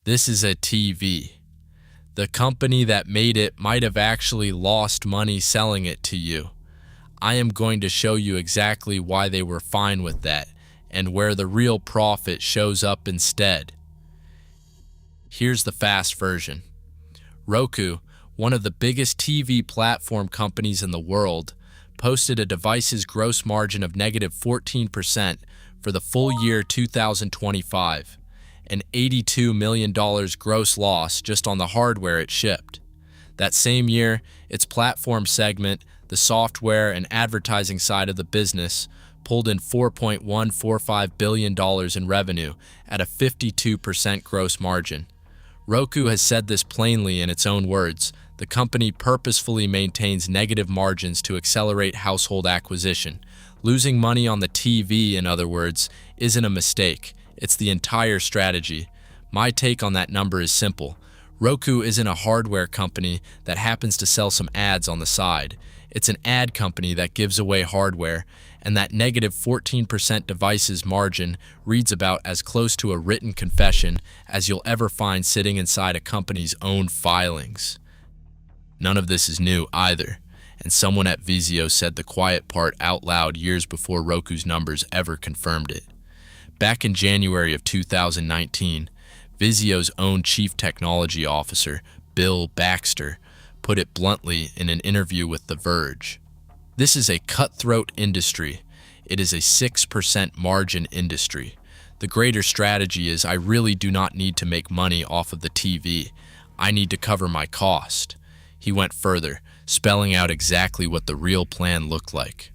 This is a TV. The company that made it might have actually lost money selling it to you. I am going to show you exactly why they were fine with that and where the real profit shows up instead. Here's the fast version. Roku, one of the biggest TV platform companies in the world, posted a device's gross margin of negative 14% for the full year 2025, an $82 million gross loss just on the hardware it shipped. That same year, its platform segment, the software and advertising side of the business, pulled in $4.145 billion in revenue at a 52% gross margin. Roku has said this plainly in its own words. The company purposefully maintains negative margins to accelerate household acquisition. Losing money on the TV, in other words, isn't a mistake. It's the entire strategy. My take on that number is simple. Roku isn't a hardware company that happens to sell some ads on the side. It's an ad company that gives away hardware, and that negative 14% devices margin reads about as close to a written confession as you'll ever find sitting inside a company's own filings. None of this is new either, and someone at Vizio said the quiet part out loud years before Roku's numbers ever confirmed it. Back in January of 2019, Vizio's own Chief Technology Officer, Bill Baxter, put it bluntly in an interview with The Verge. This is a cutthroat industry. It is a 6% margin industry. The greater strategy is I really do not need to make money off of the TV. I need to cover my cost. He went further, spelling out exactly what the real plan looked like.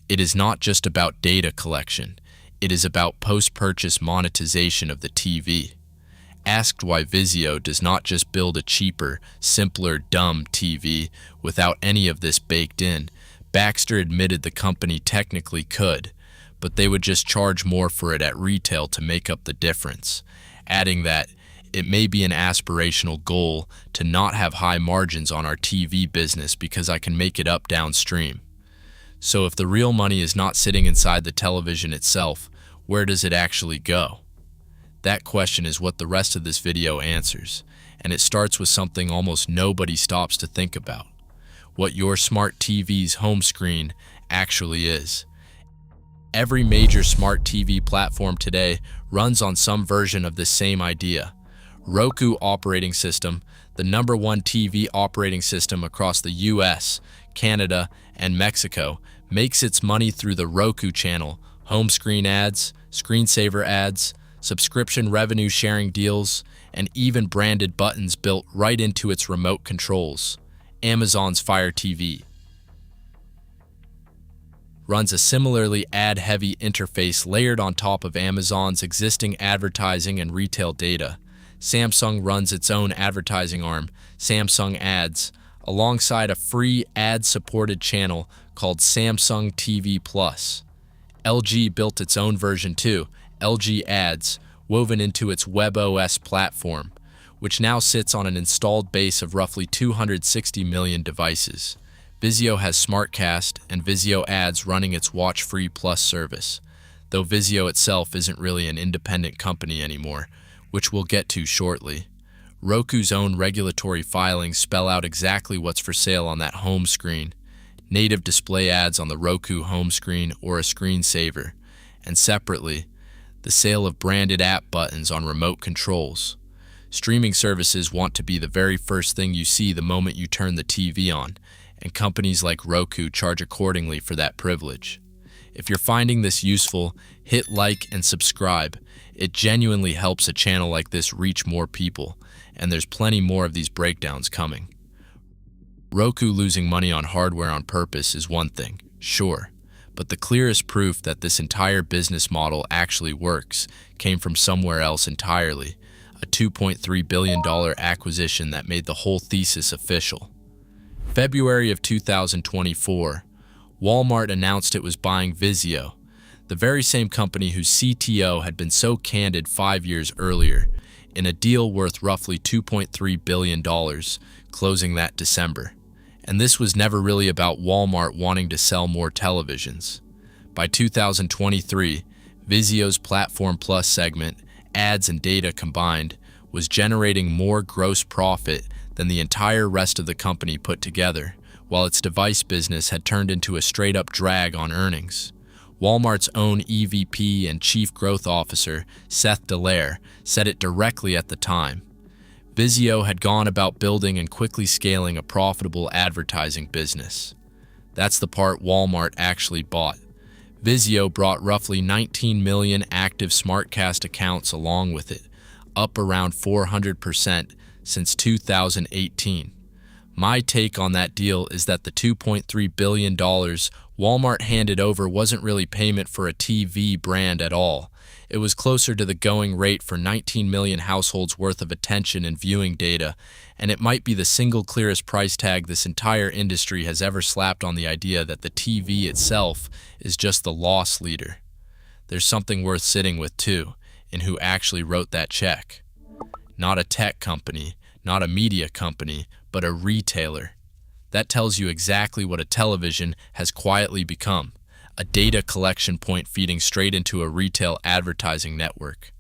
It is not just about data collection. It is about post-purchase monetization of the TV. Asked why Vizio does not just build a cheaper, simpler, dumb TV without any of this baked in, Baxter admitted the company technically could, but they would just charge more for it at retail to make up the difference, adding that it may be an aspirational goal to not have high margins on our TV business because I can make it up downstream. So if the real money is not sitting inside the television itself, where does it actually go? That question is what the rest of this video answers, and it starts with something almost nobody stops to think about: what your smart TV's home screen actually is. Every major smart TV platform today runs on some version of this same idea. Roku operating system, the #1 TV operating system across the US, Canada, and Mexico, makes its money through the Roku channel, home screen ads, screensaver ads, subscription revenue sharing deals, and even branded buttons built right into its remote controls. Amazon's Fire TV runs a similarly ad-heavy interface layered on top of Amazon's existing advertising and retail data. Samsung runs its own advertising arm, Samsung Ads, alongside a free ad-supported channel called Samsung TV Plus. LG built its own version too, LG Ads, woven into its WebOS platform, which now sits on an installed base of roughly 260 million devices. Vizio has SmartCast and Vizio Ads running its Watch Free Plus service, though Vizio itself isn't really an independent company anymore, which we'll get to shortly. Roku's own regulatory filings spell out exactly what's for sale on that home screen: native display ads on the Roku home screen or a screensaver, and separately, the sale of branded app buttons on remote controls. Streaming services want to be the very first thing you see the moment you turn the TV on, and companies like Roku charge accordingly for that privilege. If you're finding this useful, hit like and subscribe. It genuinely helps a channel like this reach more people, and there's plenty more of these breakdowns coming. Roku losing money on hardware on purpose is one thing, sure, but the clearest proof that this entire business model actually works came from somewhere else entirely: a $2.3 billion acquisition that made the whole thesis official. February of 2024, Walmart announced it was buying Vizio, the very same company whose CTO had been so candid 5 years earlier, in a deal worth roughly $2.3 billion, closing that December. And this was never really about Walmart wanting to sell more televisions. By 2023, Vizio's Platform Plus segment, ads and data combined, was generating more gross profit than the entire rest of the company put together, while its device business had turned into a straight-up drag on earnings. Walmart's own EVP and Chief Growth Officer, Seth Dallaire, said it directly at the time. Vizio had gone about building and quickly scaling a profitable advertising business. That's the part Walmart actually bought. Vizio brought roughly 19 million active SmartCast accounts along with it, up around 400% since 2018. My take on that deal is that the $2.3 billion Walmart handed over wasn't really payment for a TV brand at all. It was closer to the going rate for 19 million households worth of attention and viewing data, and it might be the single clearest price tag this entire industry has ever slapped on the idea that the TV itself is just the loss leader. There's something worth sitting with too, in who actually wrote that check. Not a tech company, not a media company, but a retailer. That tells you exactly what a television has quietly become, a data collection point feeding straight into a retail advertising network.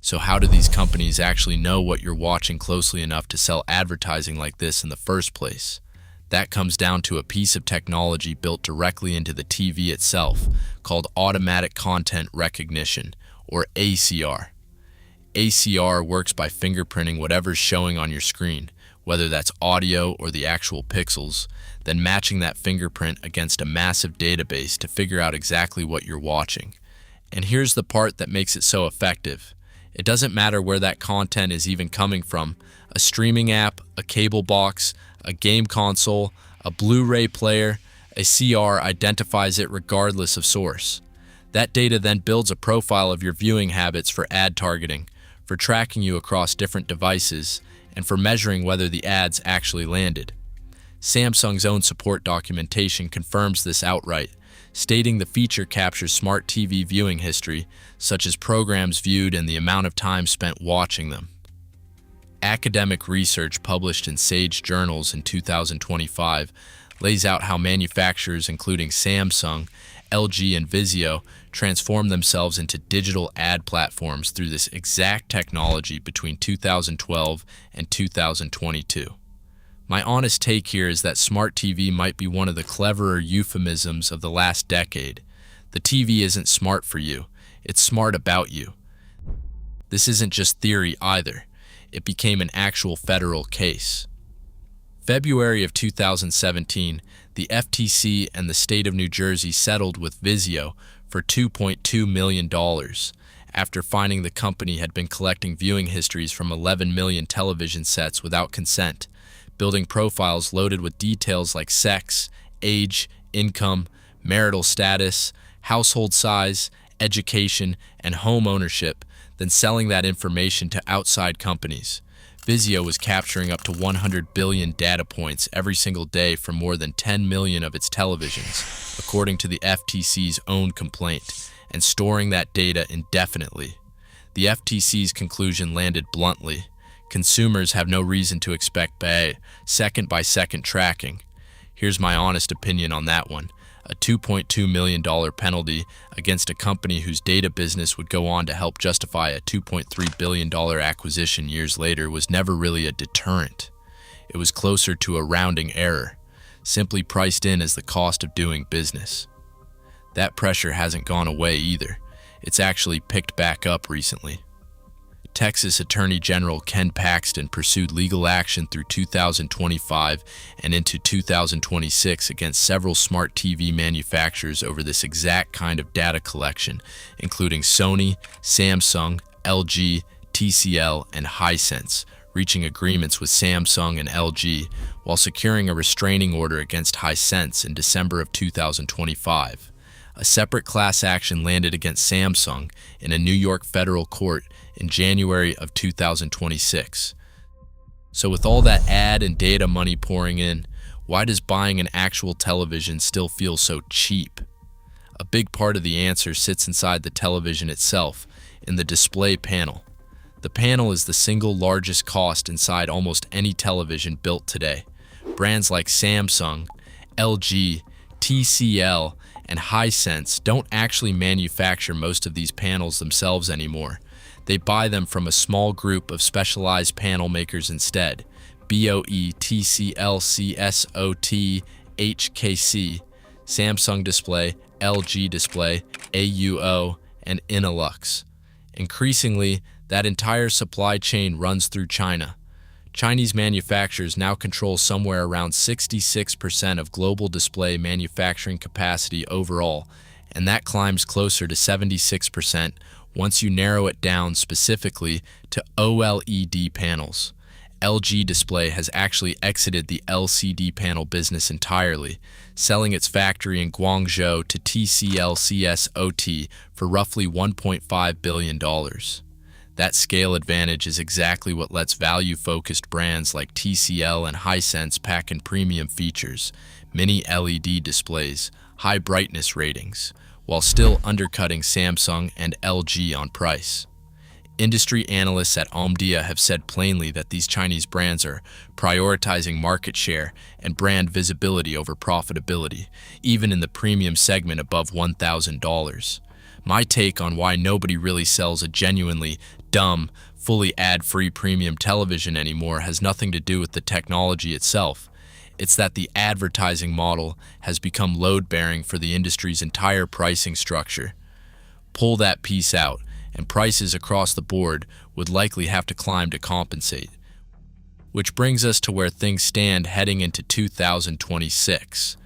So how do these companies actually know what you're watching closely enough to sell advertising like this in the first place? That comes down to a piece of technology built directly into the TV itself, called Automatic Content Recognition, or ACR. ACR works by fingerprinting whatever's showing on your screen, whether that's audio or the actual pixels, then matching that fingerprint against a massive database to figure out exactly what you're watching. And here's the part that makes it so effective. It doesn't matter where that content is even coming from: a streaming app, a cable box, a game console, a Blu-ray player. ACR identifies it regardless of source. That data then builds a profile of your viewing habits for ad targeting, for tracking you across different devices, and for measuring whether the ads actually landed. Samsung's own support documentation confirms this outright, stating the feature captures smart TV viewing history, such as programs viewed and the amount of time spent watching them. Academic research published in Sage Journals in 2025 lays out how manufacturers including Samsung, LG, and Vizio transformed themselves into digital ad platforms through this exact technology between 2012 and 2022. My honest take here is that smart TV might be one of the cleverer euphemisms of the last decade. The TV isn't smart for you, it's smart about you. This isn't just theory either. It became an actual federal case. February of 2017, the FTC and the state of New Jersey settled with Vizio for $2.2 million after finding the company had been collecting viewing histories from 11 million television sets without consent, building profiles loaded with details like sex, age, income, marital status, household size, education, and home ownership, then selling that information to outside companies. Vizio was capturing up to 100 billion data points every single day from more than 10 million of its televisions, according to the FTC's own complaint, and storing that data indefinitely. The FTC's conclusion landed bluntly. Consumers have no reason to expect second-by-second tracking. Here's my honest opinion on that one. A $2.2 million penalty against a company whose data business would go on to help justify a $2.3 billion acquisition years later was never really a deterrent. It was closer to a rounding error, simply priced in as the cost of doing business. That pressure hasn't gone away either. It's actually picked back up recently. Texas Attorney General Ken Paxton pursued legal action through 2025 and into 2026 against several smart TV manufacturers over this exact kind of data collection, including Sony, Samsung, LG, TCL, and Hisense, reaching agreements with Samsung and LG while securing a restraining order against Hisense in December of 2025. A separate class action landed against Samsung in a New York federal court in January of 2026. So with all that ad and data money pouring in, why does buying an actual television still feel so cheap? A big part of the answer sits inside the television itself, in the display panel. The panel is the single largest cost inside almost any television built today. Brands like Samsung, LG, TCL, and Hisense don't actually manufacture most of these panels themselves anymore. They buy them from a small group of specialized panel makers instead: BOE, TCL, CSOT, HKC, Samsung Display, LG Display, AUO, and Innolux. Increasingly, that entire supply chain runs through China. Chinese manufacturers now control somewhere around 66% of global display manufacturing capacity overall, and that climbs closer to 76% once you narrow it down specifically to OLED panels. LG Display has actually exited the LCD panel business entirely, selling its factory in Guangzhou to TCL CSOT for roughly $1.5 billion. That scale advantage is exactly what lets value-focused brands like TCL and Hisense pack in premium features, mini LED displays, high brightness ratings, while still undercutting Samsung and LG on price. Industry analysts at Omdia have said plainly that these Chinese brands are prioritizing market share and brand visibility over profitability, even in the premium segment above $1,000. My take on why nobody really sells a genuinely dumb, fully ad-free premium television anymore has nothing to do with the technology itself. It's that the advertising model has become load-bearing for the industry's entire pricing structure. Pull that piece out, and prices across the board would likely have to climb to compensate. Which brings us to where things stand heading into 2026.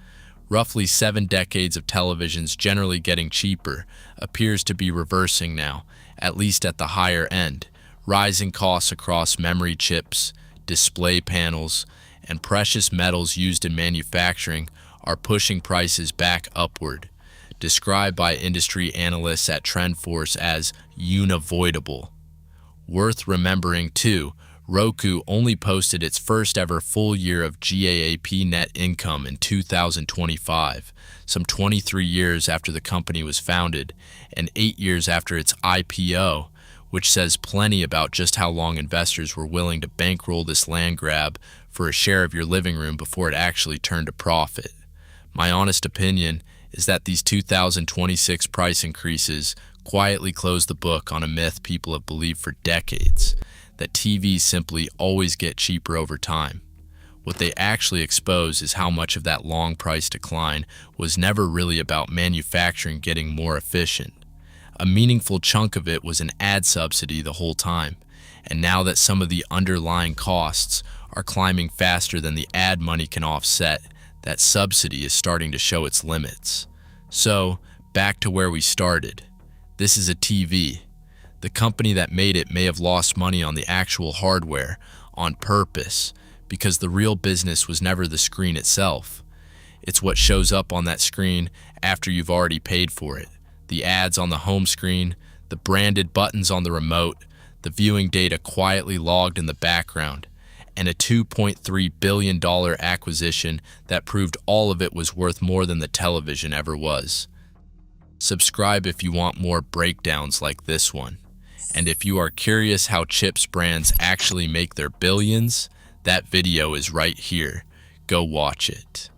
Roughly 7 decades of televisions generally getting cheaper appears to be reversing now, at least at the higher end. Rising costs across memory chips, display panels, and precious metals used in manufacturing are pushing prices back upward, described by industry analysts at TrendForce as unavoidable. Worth remembering too, Roku only posted its first ever full year of GAAP net income in 2025, some 23 years after the company was founded and 8 years after its IPO, which says plenty about just how long investors were willing to bankroll this land grab for a share of your living room before it actually turned a profit. My honest opinion is that these 2026 price increases quietly close the book on a myth people have believed for decades, that TVs simply always get cheaper over time. What they actually expose is how much of that long price decline was never really about manufacturing getting more efficient. A meaningful chunk of it was an ad subsidy the whole time, and now that some of the underlying costs are climbing faster than the ad money can offset, that subsidy is starting to show its limits. So, back to where we started. This is a TV. The company that made it may have lost money on the actual hardware, on purpose, because the real business was never the screen itself. It's what shows up on that screen after you've already paid for it. The ads on the home screen, the branded buttons on the remote, the viewing data quietly logged in the background, and a $2.3 billion acquisition that proved all of it was worth more than the television ever was. Subscribe if you want more breakdowns like this one. And if you are curious how chips brands actually make their billions, that video is right here. Go watch it.